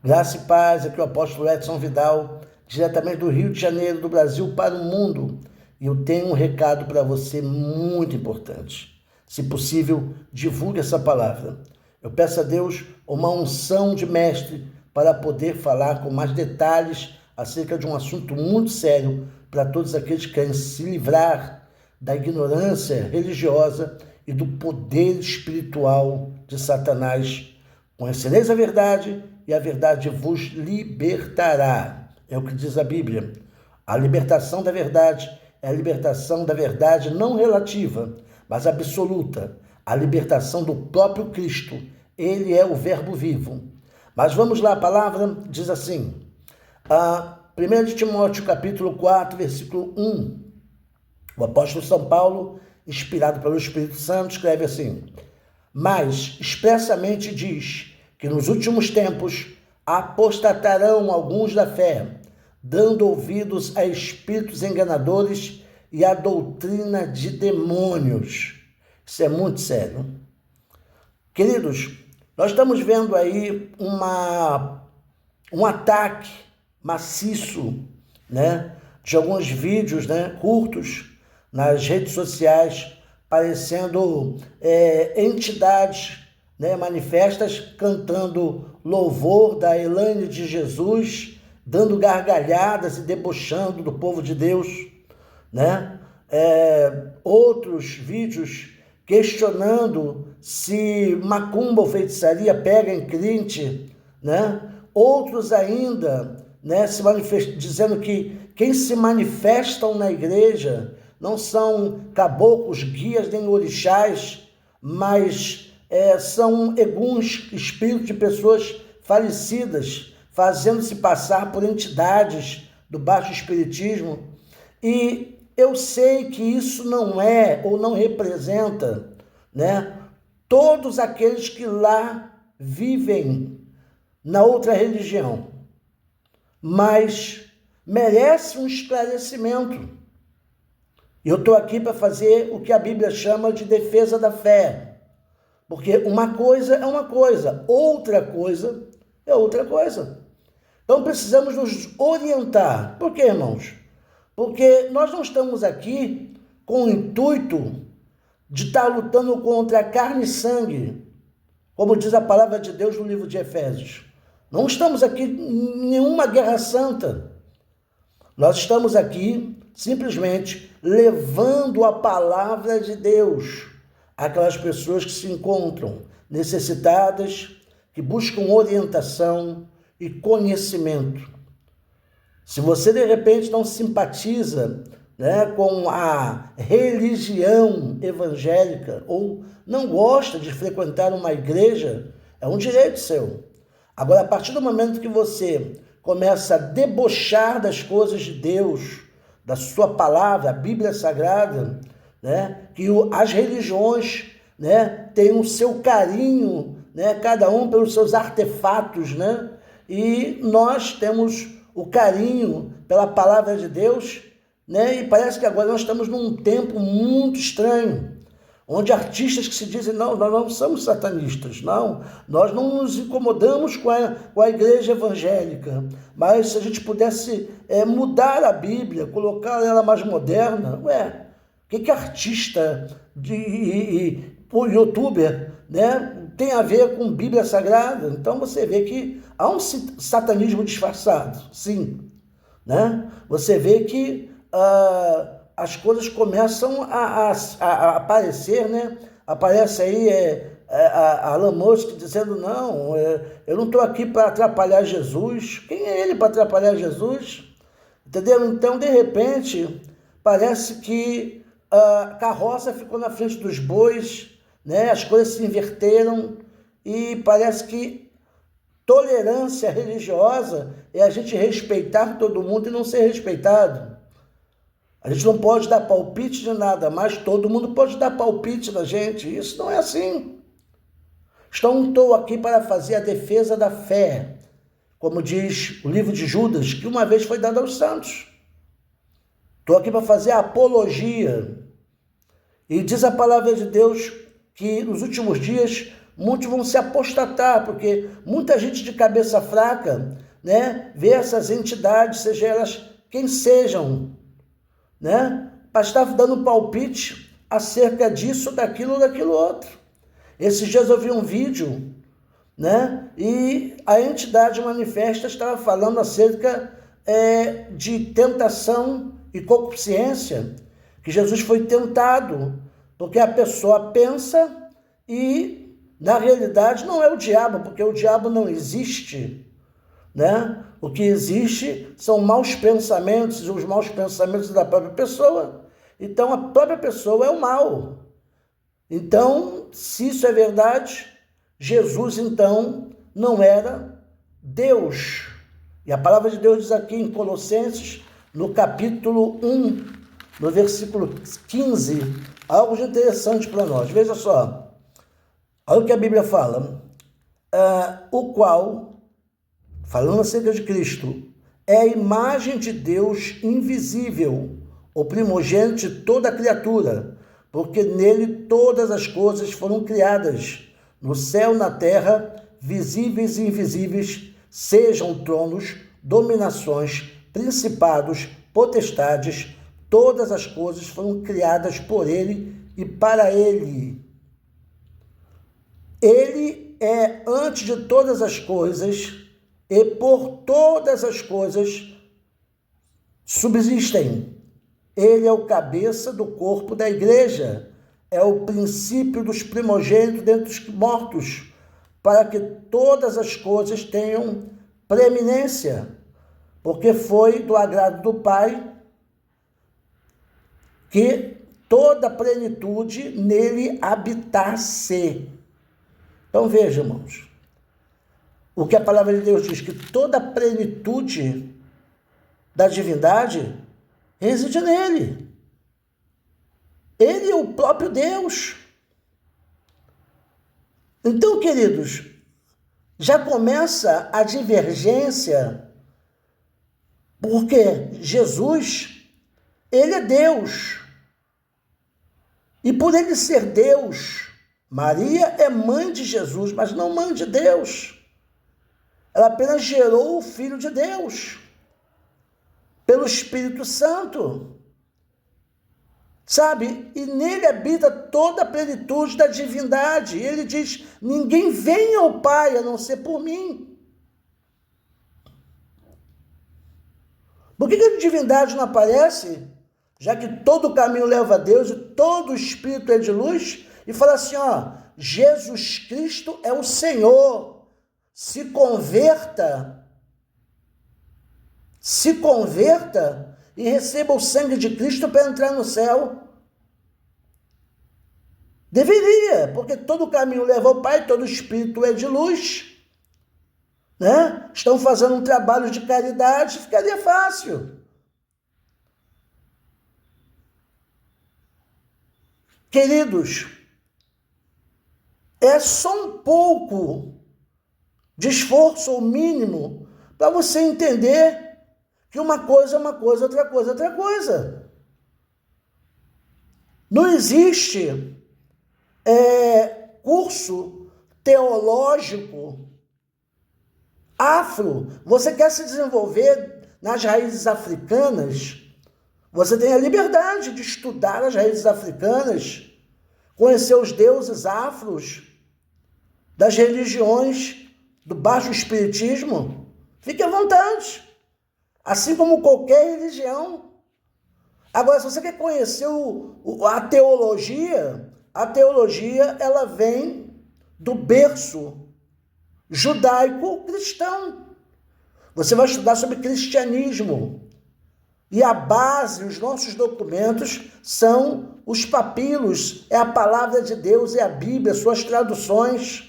Graça e paz, aqui é o apóstolo Edson Vidal, diretamente do Rio de Janeiro, do Brasil para o mundo. E eu tenho um recado para você muito importante. Se possível, divulgue essa palavra. Eu peço a Deus uma unção de mestre para poder falar com mais detalhes acerca de um assunto muito sério para todos aqueles que querem se livrar da ignorância religiosa e do poder espiritual de Satanás. Conhecereis a verdade e a verdade vos libertará. É o que diz a Bíblia. A libertação da verdade é a libertação da verdade não relativa, mas absoluta. A libertação do próprio Cristo. Ele é o verbo vivo. Mas vamos lá, a palavra diz assim. 1 de Timóteo, capítulo 4, versículo 1. O apóstolo São Paulo, inspirado pelo Espírito Santo, escreve assim: mas expressamente diz que nos últimos tempos apostatarão alguns da fé, dando ouvidos a espíritos enganadores e a doutrina de demônios. Isso é muito sério. Queridos, nós estamos vendo aí um ataque maciço, né, de alguns vídeos, né, curtos nas redes sociais, parecendo entidades, né, manifestas cantando louvor da Elaine de Jesus, dando gargalhadas e debochando do povo de Deus, né? Outros vídeos questionando se macumba ou feitiçaria pega em crente, né? Outros ainda, né, dizendo que quem se manifestam na igreja não são caboclos, guias nem orixás, mas são alguns espíritos de pessoas falecidas, fazendo-se passar por entidades do baixo espiritismo. E eu sei que isso não é ou não representa, né, todos aqueles que lá vivem na outra religião, mas merece um esclarecimento. Eu estou aqui para fazer o que a Bíblia chama de defesa da fé. Porque uma coisa é uma coisa, outra coisa é outra coisa. Então precisamos nos orientar. Por quê, irmãos? Porque nós não estamos aqui com o intuito de estar lutando contra carne e sangue, como diz a palavra de Deus no livro de Efésios. Não estamos aqui em nenhuma guerra santa. Nós estamos aqui simplesmente levando a palavra de Deus àquelas pessoas que se encontram necessitadas, que buscam orientação e conhecimento. Se você de repente não simpatiza, né, com a religião evangélica ou não gosta de frequentar uma igreja, é um direito seu. Agora, a partir do momento que você começa a debochar das coisas de Deus, da sua palavra, a Bíblia Sagrada, né, que as religiões, né, têm o seu carinho, né, cada um pelos seus artefatos, né, e nós temos o carinho pela palavra de Deus, né, e parece que agora nós estamos num tempo muito estranho, onde artistas que se dizem, não, nós não somos satanistas, não, nós não nos incomodamos com a igreja evangélica, mas se a gente pudesse mudar a Bíblia, colocar ela mais moderna, o que artista e youtuber, né, tem a ver com Bíblia Sagrada? Então você vê que há um satanismo disfarçado, sim, né? Você vê que as coisas começam a aparecer, né? Aparece aí a Elon Musk dizendo, não, eu não estou aqui para atrapalhar Jesus. Quem é ele para atrapalhar Jesus? Entendeu? Então, de repente, parece que a carroça ficou na frente dos bois, né? As coisas se inverteram e parece que tolerância religiosa é a gente respeitar todo mundo e não ser respeitado. A gente não pode dar palpite de nada, mas todo mundo pode dar palpite na gente. Isso não é assim. Então, estou aqui para fazer a defesa da fé, como diz o livro de Judas, que uma vez foi dado aos santos. Estou aqui para fazer a apologia. E diz a palavra de Deus que nos últimos dias muitos vão se apostatar, porque muita gente de cabeça fraca, né, vê essas entidades, seja elas quem sejam, né, para estar dando palpite acerca disso, daquilo, daquilo outro. Esses dias eu vi um vídeo, né, e a entidade manifesta estava falando acerca de tentação e concupiscência, que Jesus foi tentado, porque a pessoa pensa e, na realidade, não é o diabo, porque o diabo não existe, né? O que existe são maus pensamentos, e os maus pensamentos da própria pessoa. Então, a própria pessoa é o mal. Então, se isso é verdade, Jesus, então, não era Deus. E a palavra de Deus diz aqui em Colossenses, no capítulo 1, no versículo 15, algo de interessante para nós. Veja só, olha o que a Bíblia fala. O qual, falando acerca de Cristo, é a imagem de Deus invisível, o primogênito de toda a criatura, porque nele todas as coisas foram criadas, no céu, na terra, visíveis e invisíveis, sejam tronos, dominações, principados, potestades, todas as coisas foram criadas por ele e para ele. Ele é antes de todas as coisas e por todas as coisas subsistem. Ele é o cabeça do corpo da igreja, é o princípio dos primogênitos dentre os mortos, para que todas as coisas tenham preeminência, porque foi do agrado do Pai que toda a plenitude nele habitasse. Então veja, irmãos, o que a palavra de Deus diz, que toda a plenitude da divindade reside nele. Ele é o próprio Deus. Então, queridos, já começa a divergência, porque Jesus, ele é Deus. E por ele ser Deus, Maria é mãe de Jesus, mas não mãe de Deus. Ela apenas gerou o Filho de Deus, pelo Espírito Santo. Sabe? E nele habita toda a plenitude da divindade. E ele diz, ninguém vem ao Pai a não ser por mim. Por que a divindade não aparece? Já que todo o caminho leva a Deus e todo o Espírito é de luz, e fala assim, ó, Jesus Cristo é o Senhor. Se converta e receba o sangue de Cristo para entrar no céu. Deveria, porque todo o caminho leva ao Pai, todo o Espírito é de luz, né? Estão fazendo um trabalho de caridade, ficaria fácil. Queridos, é só um pouco de esforço, ou mínimo, para você entender que uma coisa é uma coisa, outra coisa é outra coisa. Não existe curso teológico afro. Você quer se desenvolver nas raízes africanas, você tem a liberdade de estudar as raízes africanas, conhecer os deuses afros, das religiões do baixo espiritismo. Fique à vontade. Assim como qualquer religião. Agora, se você quer conhecer a teologia ela vem do berço judaico-cristão. Você vai estudar sobre cristianismo. E a base, os nossos documentos, são os papiros, é a palavra de Deus, é a Bíblia, suas traduções,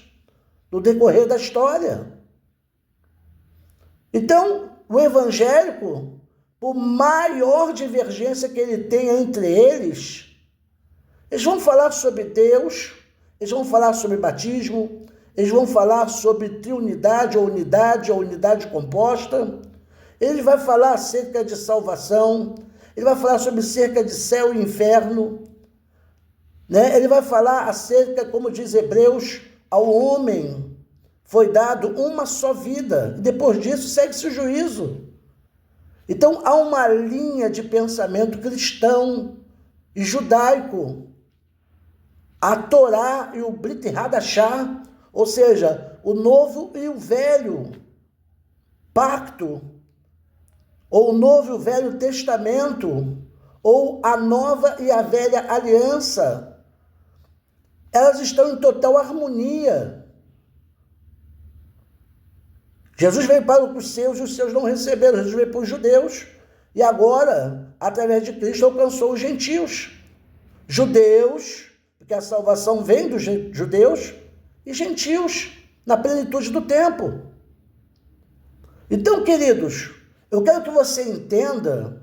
no decorrer da história. Então, o evangélico, por maior divergência que ele tenha entre eles vão falar sobre Deus, eles vão falar sobre batismo, eles vão falar sobre triunidade ou unidade composta, ele vai falar acerca de salvação, ele vai falar sobre acerca de céu e inferno, né? Ele vai falar acerca, como diz Hebreus, ao homem foi dado uma só vida, e depois disso segue-se o juízo. Então há uma linha de pensamento cristão e judaico, a Torá e o Brit Hadashah, ou seja, o novo e o velho pacto, ou o novo e o velho testamento, ou a nova e a velha aliança, elas estão em total harmonia. Jesus veio para os seus e os seus não receberam. Jesus veio para os judeus e agora, através de Cristo, alcançou os gentios. Judeus, porque a salvação vem dos judeus, e gentios, na plenitude do tempo. Então, queridos, eu quero que você entenda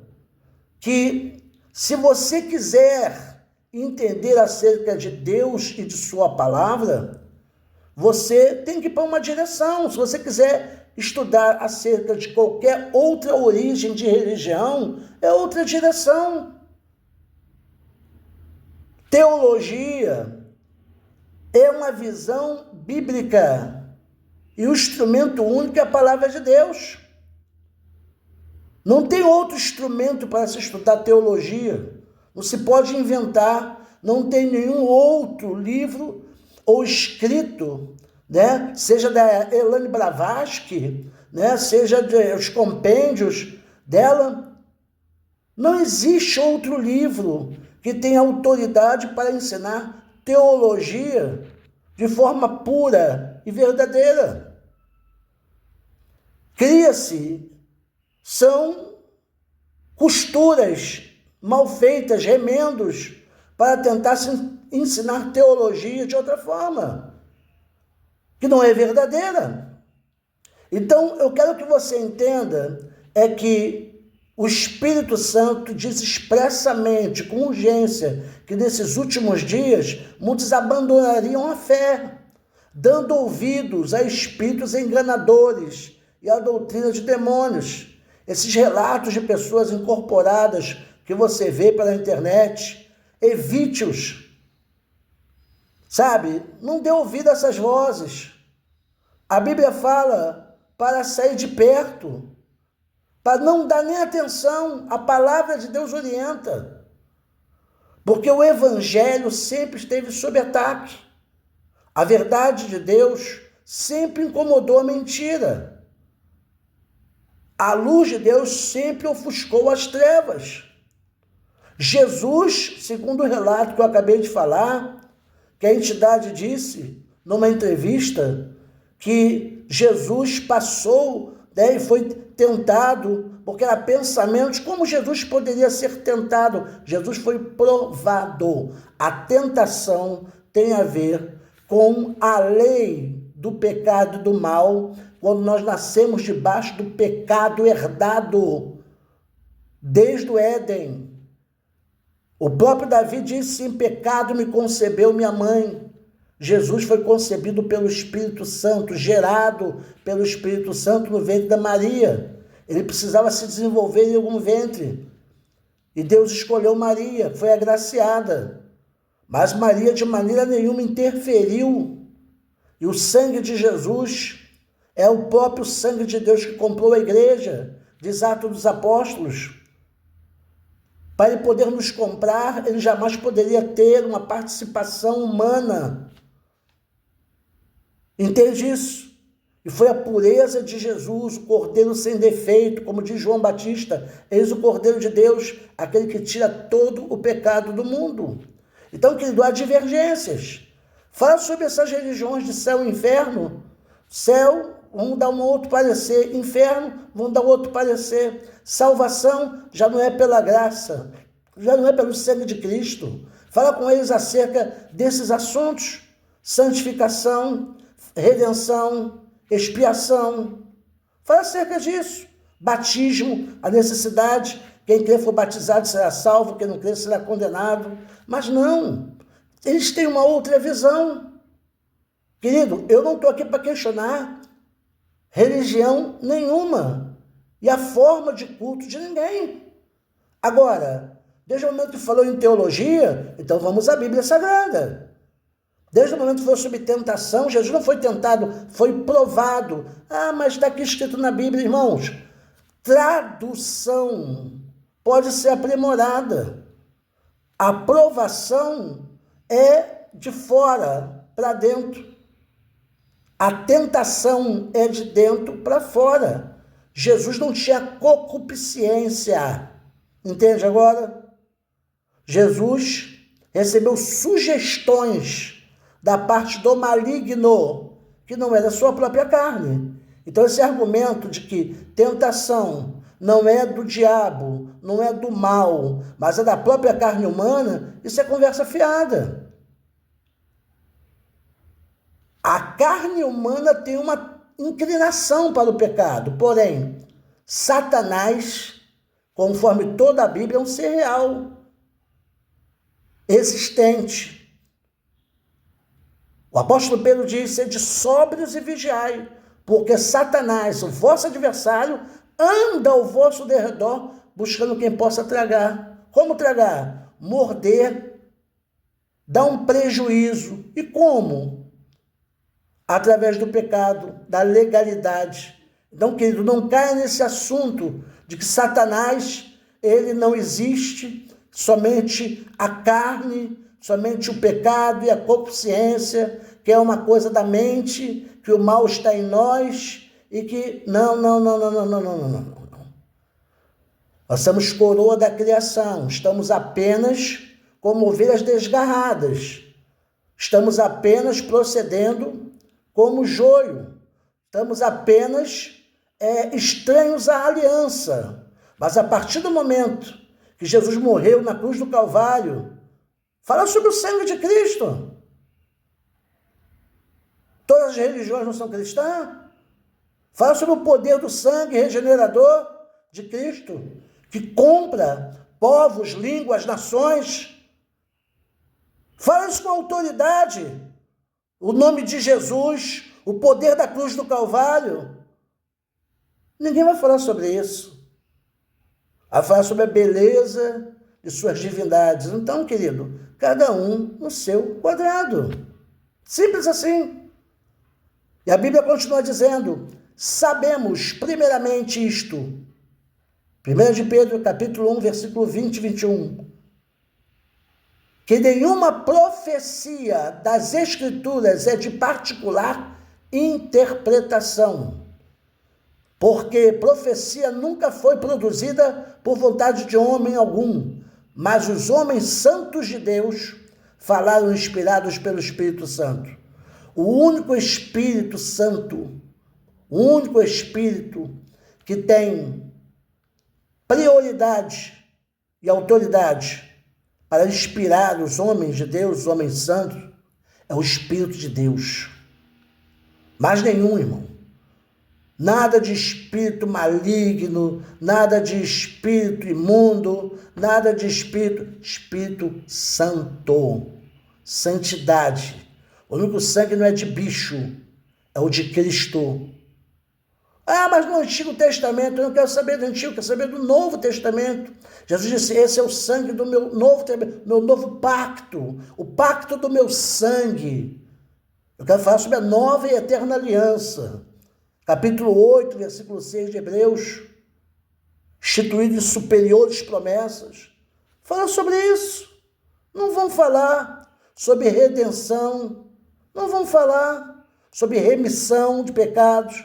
que se você quiser entender acerca de Deus e de sua palavra, você tem que ir para uma direção. Se você quiser estudar acerca de qualquer outra origem de religião, é outra direção. Teologia é uma visão bíblica e o instrumento único é a palavra de Deus. Não tem outro instrumento para se estudar teologia. Não se pode inventar, não tem nenhum outro livro ou escrito, né? Seja da Elaine Blavatsky, né? Seja dos compêndios dela. Não existe outro livro que tenha autoridade para ensinar teologia de forma pura e verdadeira. São costuras mal feitas, remendos, para tentar ensinar teologia de outra forma, que não é verdadeira. Então, eu quero que você entenda que o Espírito Santo diz expressamente, com urgência, que nesses últimos dias, muitos abandonariam a fé, dando ouvidos a espíritos enganadores e à doutrina de demônios. Esses relatos de pessoas incorporadas que você vê pela internet, evite-os. Sabe? Não dê ouvido a essas vozes. A Bíblia fala para sair de perto, para não dar nem atenção. A palavra de Deus orienta. Porque o Evangelho sempre esteve sob ataque. A verdade de Deus sempre incomodou a mentira. A luz de Deus sempre ofuscou as trevas. Jesus, segundo o relato que eu acabei de falar, que a entidade disse numa entrevista, que Jesus passou, né, e foi tentado, porque era pensamentos. Como Jesus poderia ser tentado? Jesus foi provado. A tentação tem a ver com a lei do pecado e do mal, quando nós nascemos debaixo do pecado herdado desde o Éden. O próprio Davi disse: em pecado me concebeu minha mãe. Jesus foi concebido pelo Espírito Santo, gerado pelo Espírito Santo no ventre da Maria. Ele precisava se desenvolver em algum ventre. E Deus escolheu Maria, foi agraciada. Mas Maria de maneira nenhuma interferiu. E o sangue de Jesus é o próprio sangue de Deus que comprou a igreja, diz Atos dos Apóstolos. Para ele poder nos comprar, ele jamais poderia ter uma participação humana. Entende isso? E foi a pureza de Jesus, o Cordeiro sem defeito, como diz João Batista: eis o Cordeiro de Deus, aquele que tira todo o pecado do mundo. Então, querido, há divergências. Fala sobre essas religiões de céu e inferno. Céu, vamos dar um outro parecer. Inferno, vamos dar outro parecer. Salvação já não é pela graça, já não é pelo sangue de Cristo. Fala com eles acerca desses assuntos: santificação, redenção, expiação. Fala acerca disso. Batismo, a necessidade. Quem crer for batizado será salvo, quem não crer será condenado. Mas não, eles têm uma outra visão. Querido, eu não estou aqui para questionar religião nenhuma e a forma de culto de ninguém. Agora, desde o momento que falou em teologia, então vamos à Bíblia Sagrada. Desde o momento que foi sob tentação, Jesus não foi tentado, foi provado. Ah, mas está aqui escrito na Bíblia, irmãos. Tradução pode ser aprimorada. A provação é de fora para dentro. A tentação é de dentro para fora. Jesus não tinha concupiscência. Entende agora? Jesus recebeu sugestões da parte do maligno, que não é da sua própria carne. Então esse argumento de que tentação não é do diabo, não é do mal, mas é da própria carne humana, isso é conversa fiada. A carne humana tem uma inclinação para o pecado, porém, Satanás, conforme toda a Bíblia, é um ser real, existente. O apóstolo Pedro diz: sede sóbrios e vigiai, porque Satanás, o vosso adversário, anda ao vosso derredor, buscando quem possa tragar. Como tragar? Morder, dar um prejuízo. E como? Através do pecado, da legalidade. Então, querido, não caia nesse assunto de que Satanás, ele não existe, somente a carne, somente o pecado e a concupiscência, que é uma coisa da mente, que o mal está em nós e que não. Nós somos coroa da criação, estamos apenas como ovelhas desgarradas, estamos apenas procedendo como joio, estamos apenas estranhos à aliança. Mas a partir do momento que Jesus morreu na cruz do Calvário, fala sobre o sangue de Cristo. Todas as religiões não são cristãs. Fala sobre o poder do sangue regenerador de Cristo, que compra povos, línguas, nações. Fala isso com autoridade. O nome de Jesus, o poder da cruz do Calvário. Ninguém vai falar sobre isso. Vai falar sobre a beleza de suas divindades. Então, querido, cada um no seu quadrado. Simples assim. E a Bíblia continua dizendo: sabemos primeiramente isto. 1 de Pedro, capítulo 1, versículo 20 e 21. Que nenhuma profecia das Escrituras é de particular interpretação. Porque profecia nunca foi produzida por vontade de homem algum, mas os homens santos de Deus falaram inspirados pelo Espírito Santo. O único Espírito Santo, o único Espírito que tem prioridade e autoridade para inspirar os homens de Deus, os homens santos, é o Espírito de Deus. Mais nenhum, irmão. Nada de espírito maligno, nada de espírito imundo, nada de Espírito Santo, santidade. O único sangue não é de bicho, é o de Cristo. Ah, mas no Antigo Testamento, eu não quero saber do Antigo, eu quero saber do Novo Testamento. Jesus disse: esse é o sangue do meu novo pacto, o pacto do meu sangue. Eu quero falar sobre a nova e eterna aliança. Capítulo 8, versículo 6 de Hebreus, instituído de superiores promessas. Fala sobre isso. Não vão falar sobre redenção, não vão falar sobre remissão de pecados,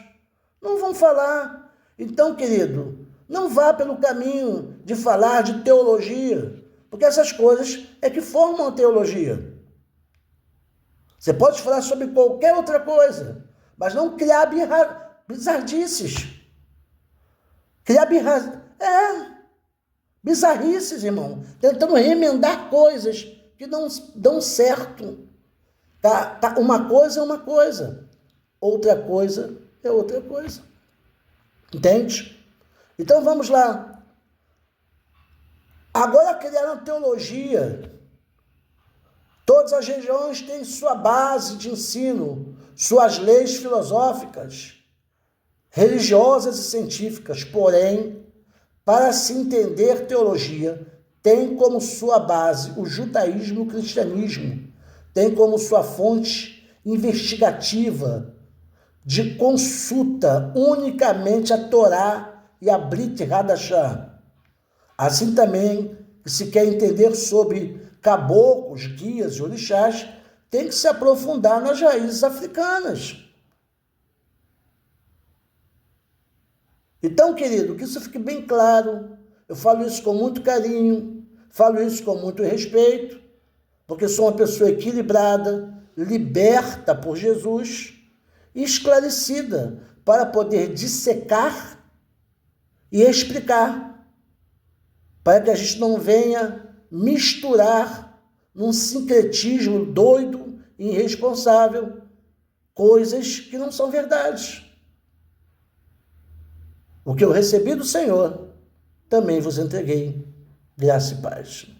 não vão falar. Então, querido, não vá pelo caminho de falar de teologia, porque essas coisas é que formam a teologia. Você pode falar sobre qualquer outra coisa, mas não criar bizarrices. Criar bizarrices, irmão. Tentando remendar coisas que não dão certo. Uma coisa é uma coisa. Outra coisa é outra coisa. Entende? Então vamos lá. Agora criaram teologia. Todas as religiões têm sua base de ensino, suas leis filosóficas, religiosas e científicas. Porém, para se entender teologia, tem como sua base o judaísmo e o cristianismo. tem como sua fonte investigativa de consulta unicamente a Torá e a Brit Hadashah. Assim também, se quer entender sobre caboclos, guias e orixás, tem que se aprofundar nas raízes africanas. Então, querido, que isso fique bem claro. Eu falo isso com muito carinho, falo isso com muito respeito, porque sou uma pessoa equilibrada, liberta por Jesus e esclarecida para poder dissecar e explicar, para que a gente não venha misturar num sincretismo doido e irresponsável coisas que não são verdades. O que eu recebi do Senhor, também vos entreguei. Graça e paz.